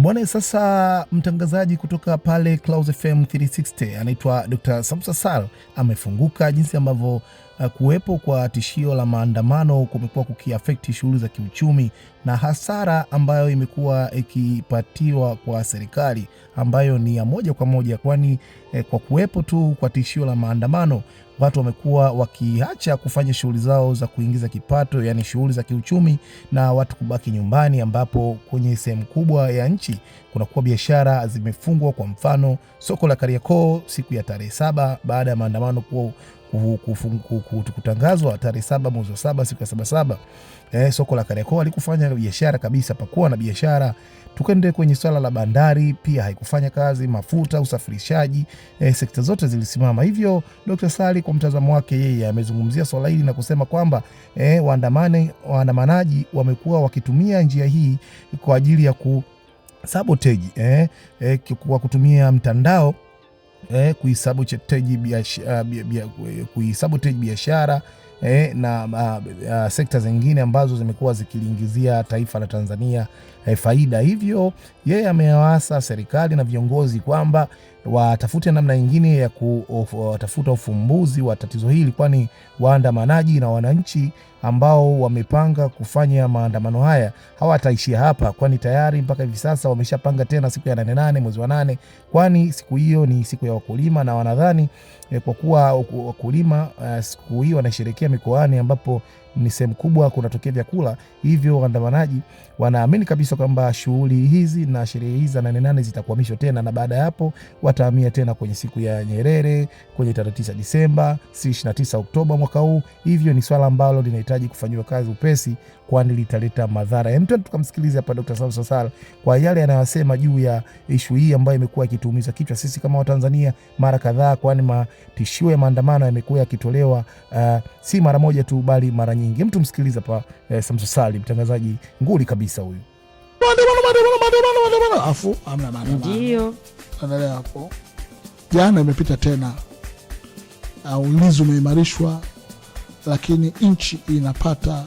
Bwana, sasa mtangazaji kutoka pale Clouds FM 360 anaitwa Dr. Samsa Sal amefunguka jinsi ambavyo kuwepo kwa tishio la maandamano kumekuwa kukiafekti shughuli za kiuchumi na hasara ambayo imekuwa ikipatiwa kwa serikali ambayo ni ya moja kwa moja, kwani kwa kuwepo tu kwa tishio la maandamano watu wamekuwa wakiacha kufanya shughuli zao za kuingiza kipato, yani shughuli za kiuchumi, na watu kubaki nyumbani, ambapo kwenye sehemu kubwa ya nchi kunakuwa biashara zimefungwa. Kwa mfano soko la Kariakoo siku ya tarehe 7 baada ya maandamano kutangazwa tarehe 7 mwezi wa 7 siku ya 7/7, soko la Kariakoo alikufanya biashara kabisa, pakuwa na biashara. Tukende kwenye swala la bandari pia haikufanya kazi, mafuta, usafirishaji, sekta zote zilisimama. Hivyo Dr. Sali kwa mtazamo wake yeye amezungumzia swala hili na kusema kwamba waandamanaji wamekuwa wakitumia njia hii kwa ajili ya kusabotage kwa kutumia mtandao kuisabotage biashara na sekta zingine ambazo zimekuwa zikiliingizia taifa la Tanzania faida. Hivyo yeye amewaasa serikali na viongozi kwamba watafute namna nyingine ya kutafuta ufumbuzi wa tatizo hili, kwani waandamanaji na wananchi ambao wamepanga kufanya maandamano haya hawataishia hapa, kwani tayari mpaka hivi sasa wameshapanga tena siku ya 8 mwezi wa 8, kwani siku hiyo ni siku ya wakulima, na wanadhani kwa kuwa wakulima siku hiyo wanasherehekea mikoani ambapo ni sehemu kubwa kunatokea vyakula. Hivyo waandamanaji wanaamini kabisa kwamba shughuli hizi na sherehe hizi za 8/8 zitakuhamishwa tena, na baada ya hapo watahamia tena kwenye siku ya Nyerere kwenye tarehe 9 Disemba, 29 Oktoba mwaka huu. Hivyo ni swala ambalo linahitaji kufanyiwa kazi upesi, kwani litaleta madhara. Hem, tukamsikilize hapa Dr. Samsa Sal kwa yale anayosema juu ya issue hii ambayo imekuwa ikituumiza kichwa sisi kama Watanzania mara kadhaa, kwani matishio ya maandamano yamekuwa yakitolewa si mara moja tu bali mara nyingi. Hem, tumsikilize hapa Samsa Sal, mtangazaji nguli kabisa huyu. Afu amna maandamano. Ndio. Endelea hapo. Jana imepita tena. Ulinzi umeimarishwa, lakini nchi imepata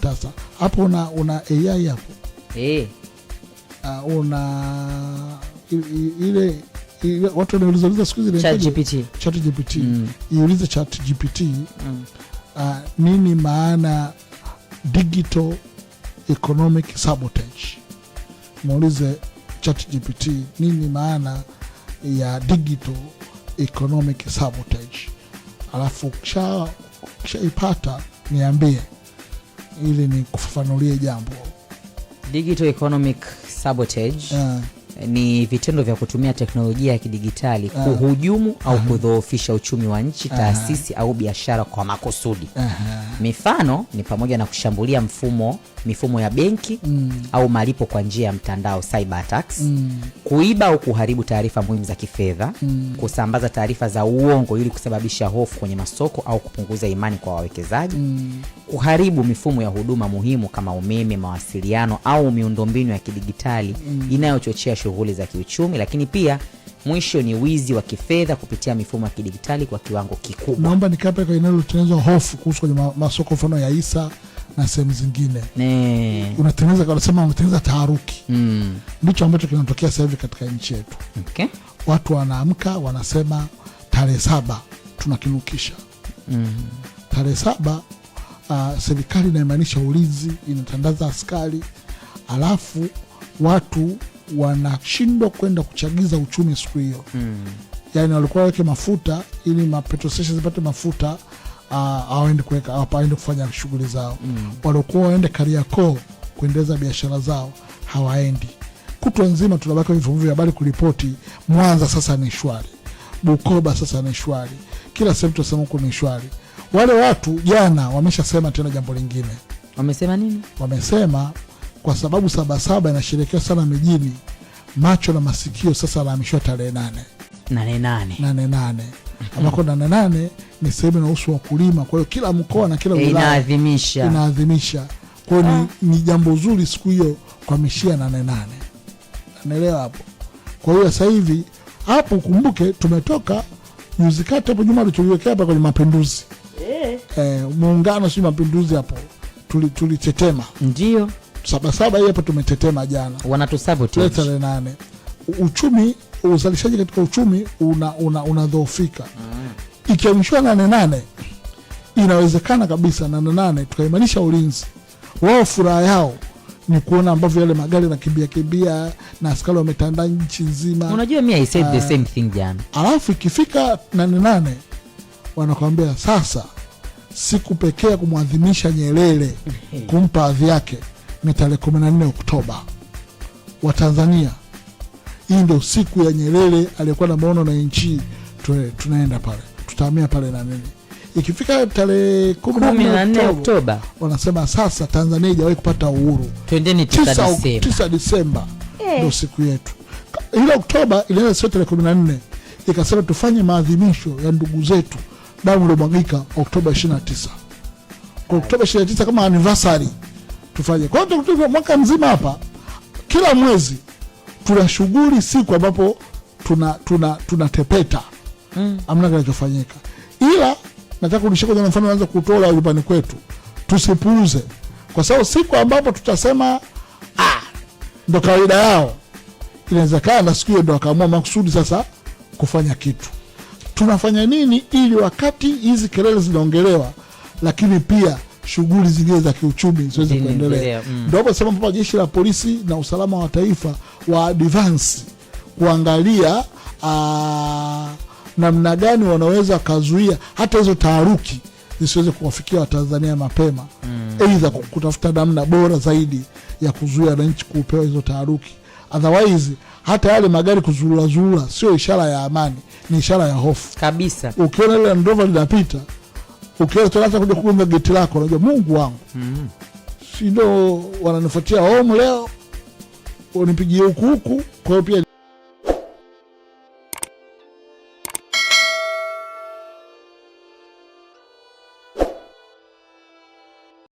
sasa. Hapo una AI hapo. Una ile watu wanauliza siku hizi ChatGPT. Iulize ChatGPT nini maana digital economic sabotage. Muulize ChatGPT nini maana ya digital economic sabotage, alafu kisha ipata niambie ili ni kufafanulie jambo. Digital economic sabotage ni vitendo vya kutumia teknolojia ya kidigitali kuhujumu au kudhoofisha uchumi wa nchi, taasisi au biashara kwa makusudi. Mifano ni pamoja na kushambulia mifumo ya benki au malipo kwa njia ya mtandao, cyber attacks, kuiba au kuharibu taarifa muhimu za kifedha, kusambaza taarifa za uongo ili kusababisha hofu kwenye masoko au kupunguza imani kwa wawekezaji, kuharibu mifumo ya huduma muhimu kama umeme, mawasiliano au miundombinu ya kidigitali inayochochea shughuli za kiuchumi. Lakini pia mwisho ni wizi wa kifedha kupitia mifumo ya kidigitali kwa kiwango kikubwa. Naomba nikape kwa inayotengeneza hofu kuhusu kwenye masoko mfano ya hisa na sehemu zingine. Unatengeneza kwa nasema unatengeneza taharuki. Ndicho ambacho kinatokea sasa hivi katika nchi yetu. Okay. Watu wanaamka wanasema tarehe 7 tunakinukisha. Tarehe 7 serikali inaimanisha ulinzi, inatandaza askari, alafu watu wanashindwa kwenda kuchagiza uchumi siku hiyo. Yani walikuwa waweke mafuta ili petrol stations zipate mafuta, aende kufanya shughuli zao. Walikuwa waende Kariakoo kuendeleza biashara zao, hawaendi. Kutwa nzima tunabaki vyombo vya habari kuripoti Mwanza sasa ni shwari, Bukoba sasa ni shwari, kila sehemu tunasema huko ni shwari. Wale watu jana wameshasema tena jambo lingine. Wamesema nini? Wamesema kwa sababu 7/7 inasherekewa sana mijini, macho na masikio sasa yanahamishwa tarehe 8. Ambako 8 ni sehemu inahusu wakulima, kwa hiyo kila mkoa na kila wilaya inaadhimisha. Kwa hiyo ni jambo zuri siku hiyo kwa mishia 8. Naelewa hapo. Kwa hiyo sasa hivi hapo kumbuke tumetoka juzi kati hapo Juma tuliwekea hapa kwenye mapinduzi. Muungano si mapinduzi hapo. Tulitetema. Ndio. Sabasaba hii hapa tumetetema jana. Wanatusabotage. Tarehe 8. Uchumi, uzalishaji katika uchumi unadhoofika. Ikiamishwa 8 inawezekana kabisa 8 tukaimanisha ulinzi. Wao furaha yao ni kuona ambavyo yale magari kimbia na askari wametanda nchi nzima. Unajua mimi I said the same thing jana. Alafu ikifika 8 wanakuambia sasa siku pekee kumwadhimisha Nyerere kumpa hadhi yake ni tarehe 14 Oktoba. Wa Tanzania, hii ndio siku ya Nyerere aliyekuwa na maono na nchi, tunaenda pale, tutahamia pale na nini. Ikifika tarehe 14 Oktoba wanasema sasa Tanzania haijawahi kupata uhuru. Twendeni 9 Disemba ndio siku yetu. Ile Oktoba ilianza sio tarehe 14, ikasema tufanye maadhimisho ya ndugu zetu damu iliyomwagika Oktoba 29. Kwa Oktoba 29 kama anniversary tufanye. Kwa hiyo mwaka mzima hapa kila mwezi tuna shughuli siku ambapo tunatepeta. Amna kinachofanyika. Ila nataka kunishika kwa mfano naanza kutoa nyumbani kwetu. Tusipuuze. Kwa sababu siku ambapo tutasema ndo kawaida yao, inawezekana siku hiyo ndo akaamua makusudi sasa kufanya kitu. Tunafanya nini ili wakati hizi kelele zinaongelewa lakini pia shughuli zingine za kiuchumi ziweze kuendelea. Ndio hapo sema mpaka jeshi la polisi na usalama wa taifa wa advance kuangalia namna gani wanaweza kazuia hata hizo taharuki zisiweze kuwafikia Watanzania mapema. Aidha kutafuta namna bora zaidi ya kuzuia wananchi kupewa hizo taharuki. Otherwise hata yale magari kuzurura sio ishara ya amani, ni ishara ya hofu kabisa. Ukiona ile Land Rover linapita, ukiona tunaanza kuja kugonga geti lako, unajua Mungu wangu. Si ndio wananifuatia home leo, wanipigie huku. Kwa hiyo pia